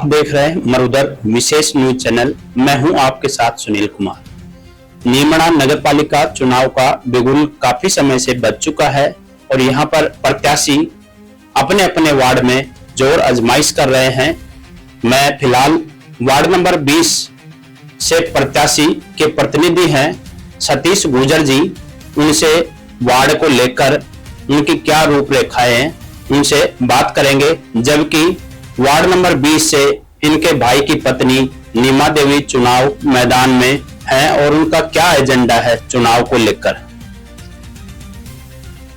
आप देख रहे हैं मरुधर विशेष न्यूज चैनल। मैं हूं आपके साथ सुनील कुमार। नीमड़ा नगरपालिका चुनाव का बिगुल काफी समय से बज चुका है और यहां पर प्रत्याशी अपने अपने वार्ड में जोर आजमाइश कर रहे हैं। मैं फिलहाल वार्ड नंबर 20 से प्रत्याशी के प्रतिनिधि हैं सतीश गुर्जर जी। उनसे वार्ड को लेकर उनकी क्या रूपरेखाएं हैं उनसे बात करेंगे। जबकि वार्ड नंबर 20 से इनके भाई की पत्नी नीमा देवी चुनाव मैदान में हैं और उनका क्या एजेंडा है चुनाव को लेकर।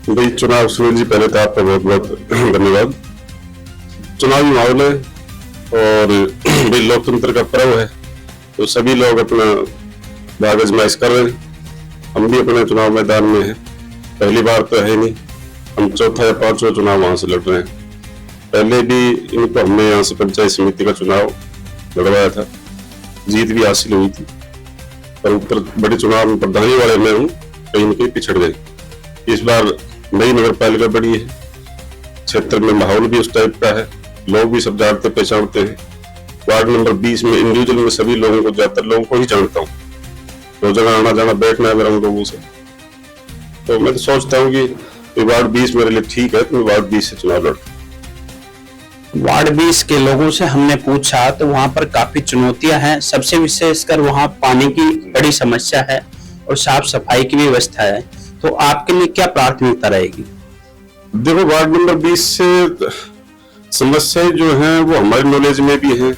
भाई चुनाव सुनील जी, पहले तो आपका बहुत बहुत धन्यवाद। चुनावी माहौल है और भाई लोकतंत्र का पर्व है, तो सभी लोग अपना भाग आजमाइश कर रहे हैं। हम भी अपने चुनाव मैदान में हैं। पहली बार तो है नहीं, हम चौथा या पांचवा चुनाव वहां से लड़ रहे हैं। पहले भी इनको हमने यहाँ से पंचायत समिति का चुनाव लड़वाया था, जीत भी हासिल हुई थी, पर ऊपर बड़े चुनाव में प्रधानी वाले में हूँ, कहीं न कहीं पिछड़ गए। इस बार नई नगर पालिका बड़ी है, क्षेत्र में माहौल भी उस टाइप का है, लोग भी सब जानते पहचानते हैं। वार्ड नंबर 20 में इंडिविजुअल में सभी लोगों को, ज्यादातर लोगों को ही जानता हूँ। दो जगह आना जाना बैठना है मेरा उन लोगों से, तो मैं तो सोचता हूँ कि वार्ड 20 मेरे लिए ठीक है, तो मैं वार्ड 20 से चुनाव लड़। वार्ड 20 के लोगों से हमने पूछा तो वहां पर काफी चुनौतियां हैं। सबसे विशेषकर वहां पानी की बड़ी समस्या है और साफ सफाई की भी व्यवस्था है। तो आपके लिए क्या प्राथमिकता रहेगी? देखो, वार्ड नंबर 20 से समस्याएं जो हैं वो हमारी नॉलेज में भी है।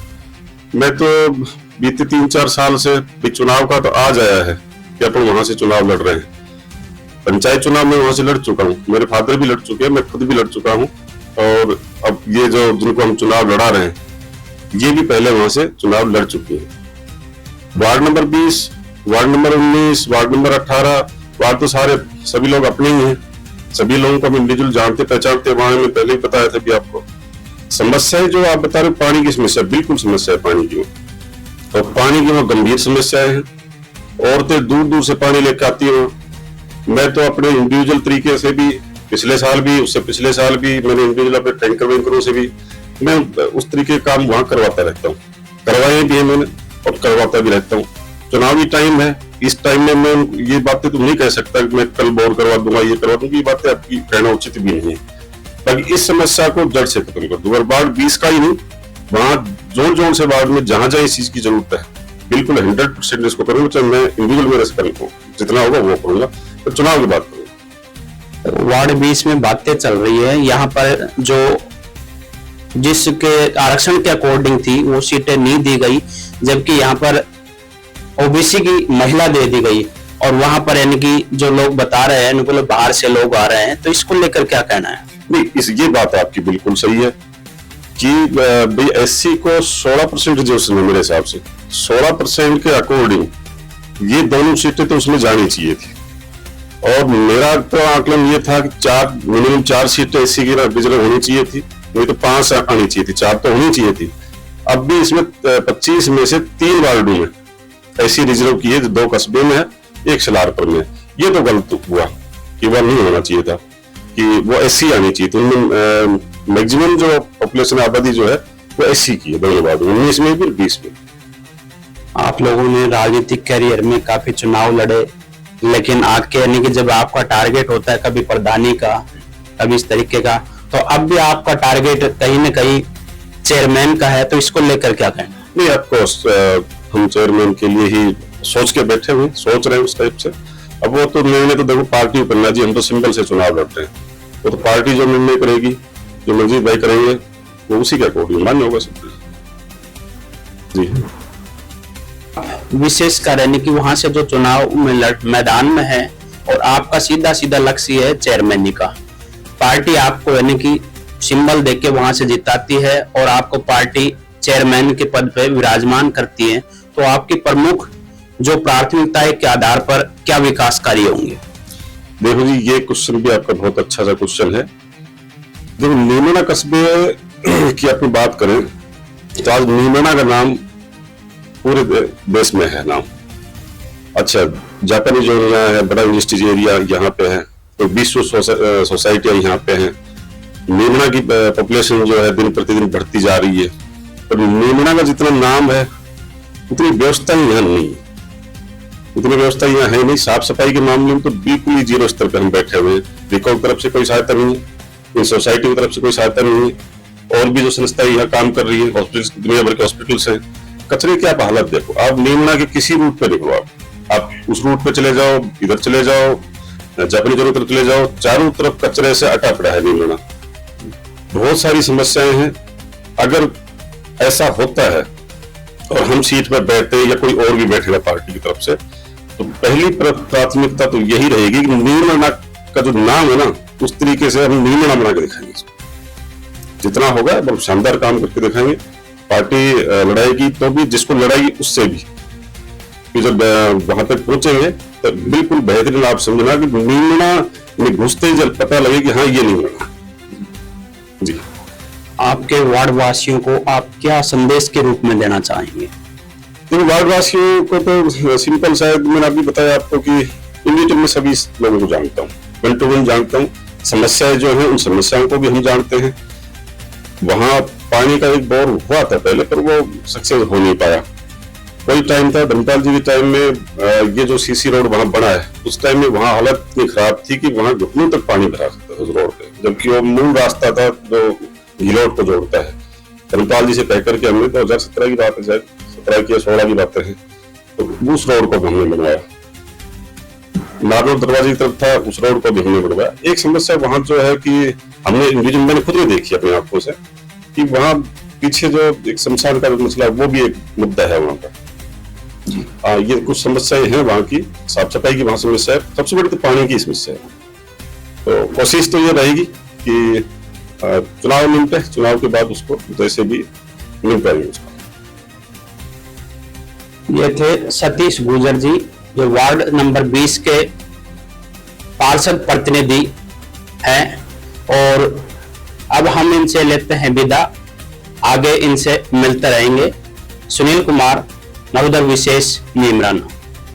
मैं तो बीते 3-4 साल से चुनाव का तो आज आया है कि अपन वहां से चुनाव लड़ रहे हैं। पंचायत चुनाव में वहां से लड़ चुका हूँ, मेरे फादर भी लड़ चुके हैं, मैं खुद भी लड़ चुका हूँ। और अब ये जो जिनको हम चुनाव लड़ा रहे हैं, ये भी पहले वहां से चुनाव लड़ चुके हैं। Ward number 20, ward number 19, ward number 18, ward तो सारे सभी लोग अपने ही हैं। सभी लोगों को हम इंडिविजुअल जानते पहचानते, वहां में पहले ही बताया था भी आपको। समस्याएं जो आप बता रहे, पानी की समस्या, बिल्कुल समस्या है पानी की, और पानी की वो गंभीर समस्याएं हैं। औरतें दूर दूर से पानी लेकर आती हैं। मैं तो अपने इंडिविजुअल तरीके से भी, पिछले साल भी, उससे पिछले साल भी मैंने इंडिविजुअल अपने टैंकर वैंकरों से भी मैं उस तरीके के काम वहां करवाता रहता हूँ। करवाए भी है मैंने और करवाता भी रहता हूँ। चुनावी टाइम है, इस टाइम में मैं ये बातें तो नहीं कह सकता कि मैं कल बोर करवा दूंगा, ये करवा दूंगा, ये बातें आपकी कहना उचित भी नहीं है। बाकी इस समस्या को जड़ से खत्म कर दूंगा। वार्ड 20 का ही नहीं, वहां जोन जोन से वार्ड में जहां जहां इस चीज की जरूरत है, बिल्कुल 100% इसको करूंगा। चाहे मैं इंडिविजुअल मेरे से जितना होगा वो करूंगा, तो चुनाव की बात करूंगा। वार्ड 20 में बातें चल रही है, यहाँ पर जो जिसके आरक्षण के अकॉर्डिंग थी वो सीटें नहीं दी गई, जबकि यहाँ पर ओबीसी की महिला दे दी गई। और वहां पर यानी कि जो लोग बता रहे हैं उनको बाहर से लोग आ रहे हैं, तो इसको लेकर क्या कहना है? नहीं, ये बात आपकी बिल्कुल सही है कि भाई एससी को 16% रिजर्वेशन है। मेरे हिसाब से 16% के अकॉर्डिंग ये दोनों सीटें तो उसमें जानी चाहिए थी। और मेरा तो आकलन ये था कि मिनिमम 4 सीटें एससी की रिजर्व होनी चाहिए थी, नहीं तो 5 आनी चाहिए थी, 4 तो होनी चाहिए थी। अब भी इसमें 25 में से 3 वार्डों में ऐसी रिजर्व की है, 2 कस्बे में है, 1 सलारपुर में। ये तो गलत हुआ कि वह नहीं होना चाहिए था, कि वो एससी आनी चाहिए। तो उनमें मैक्सिमम जो पॉपुलेशन आबादी जो है वो एससी की है, दोनों वार्ड 19 में भी 20 में। आप लोगों ने राजनीतिक कैरियर में काफी चुनाव लड़े, लेकिन आगे यानी कि जब आपका टारगेट होता है कभी प्रधानी का, कभी इस तरीके का, तो अब भी आपका टारगेट कहीं न कहीं चेयरमैन का है, तो इसको लेकर क्या कहना? नहीं, ऑफकोर्स हम चेयरमैन के लिए ही सोच के बैठे हुए, सोच रहे हैं उस टाइप से। अब वो तो निर्णय तो देखो पार्टी करना जी, हम तो सिंबल से चुनाव लड़ते हैं, वो तो पार्टी जो निर्णय करेगी, जो मंजीत भाई करेंगे, वो उसी का अकॉर्डिंग मान्य होगा सब जी। विशेषकर यानी कि वहां से जो चुनाव में मैदान में है और आपका सीधा सीधा लक्ष्य है चेयरमैनी का, पार्टी आपको यानी कि सिंबल देके वहां से जिताती है और आपको पार्टी चेयरमैन के पद पे विराजमान करती है, तो आपकी प्रमुख जो प्राथमिकताएं के आधार पर क्या विकास कार्य होंगे? देखो जी, ये क्वेश्चन भी आपका बहुत अच्छा सा क्वेश्चन है। देखो, नीमड़ा कस्बे की अपनी बात करें तो आज नीमड़ा का नाम पूरे देश में है नाम। अच्छा, जापानी जो है बड़ा इंडस्ट्रीज एरिया यहाँ पे है, तो 20 सोसाइटियां यहाँ पे हैं। नीमड़ा की पॉपुलेशन जो है दिन प्रतिदिन बढ़ती जा रही है। पर नीमड़ा का जितना नाम है उतनी व्यवस्था ही यहाँ नहीं है, उतनी व्यवस्था यहाँ है नहीं। साफ सफाई के मामले में तो बिल्कुल ही जीरो स्तर पर हम बैठे हुए हैं। रिकॉ की तरफ से कोई सहायता नहीं है, इन सोसाइटी की तरफ से कोई सहायता नहीं है, और भी जो संस्थाएं यहाँ काम कर रही है, हॉस्पिटल, दुनिया भर के हॉस्पिटल्स हैं। कचरे की आप हालत देखो, आप नीमड़ा के किसी रूट पे निकलो, आप उस रूट पे चले जाओ, इधर चले जाओ, जापानी रोड तरफ चले जाओ, चारों तरफ कचरे से अटा पड़ा है नीमड़ा। बहुत सारी समस्याएं हैं। अगर ऐसा होता है और हम सीट पर बैठते या कोई और भी बैठेगा पार्टी की तरफ से, तो पहली प्राथमिकता तो यही रहेगी कि नीमड़ा का जो नाम है ना, उस तरीके से हम नीमड़ा बना के दिखाएंगे इसको। जितना होगा बहुत शानदार काम करके दिखाएंगे। पार्टी लड़ाएगी तो भी, जिसको लड़ाई उससे भी, कि जब वहां तक पहुंचेंगे तो बिल्कुल बेहतरीन आप समझना कि नीमड़ा में घुसते ही जब पता लगे कि हाँ ये नीमड़ा। जी, आपके वार्ड वासियों को आप क्या संदेश के रूप में देना चाहेंगे? तो वार्ड वासियों को तो सिंपल, शायद मैंने अभी बताया आपको कि इंडिविजुअल में सभी लोगों को जानता हूँ, वन टू वन जानता हूँ। समस्याएं जो है उन समस्याओं को भी हम जानते हैं। वहां पानी का एक बोर हुआ था पहले, पर वो सक्सेस हो नहीं पाया। कोई टाइम था धर्मपाल जी के टाइम में, ये जो सीसी रोड वहां बना है, उस टाइम में वहां हालत इतनी खराब थी कि वहां घुटनों तक पानी भरा सकता था उस रोड पे, जबकि वो मूल रास्ता था जो घिलौट को जोड़ता है। धर्मपाल जी से कहकर के हमने 2017 की बात है, शायद 17 की या 16 की बातें हैं, तो उस रोड को हमने बनवाया। नागौर दरवाजे की तरफ था, उस रोड को भी हमने बनवाया। एक समस्या वहां जो है कि हमने इंडिविजुअल, मैंने खुद ही देखी अपनी आंखों से, कि वहां पीछे जो एक शमशान का मसला, वो भी एक मुद्दा है वहां का। ये कुछ समस्याएं हैं वहां की, साफ सफाई की वहां समस्या है, सबसे बड़ी तो पानी की समस्या है। तो कोशिश तो ये रहेगी कि चुनाव निपटे, चुनाव के बाद उसको जैसे भी निपटाएंगे उसको। ये थे सतीश गुर्जर जी, जो वार्ड नंबर 20 के पार्षद प्रतिनिधि हैं, और अब हम इनसे लेते हैं विदा, आगे इनसे मिलते रहेंगे। सुनील कुमार, नवोदय विशेष, नीमड़ा।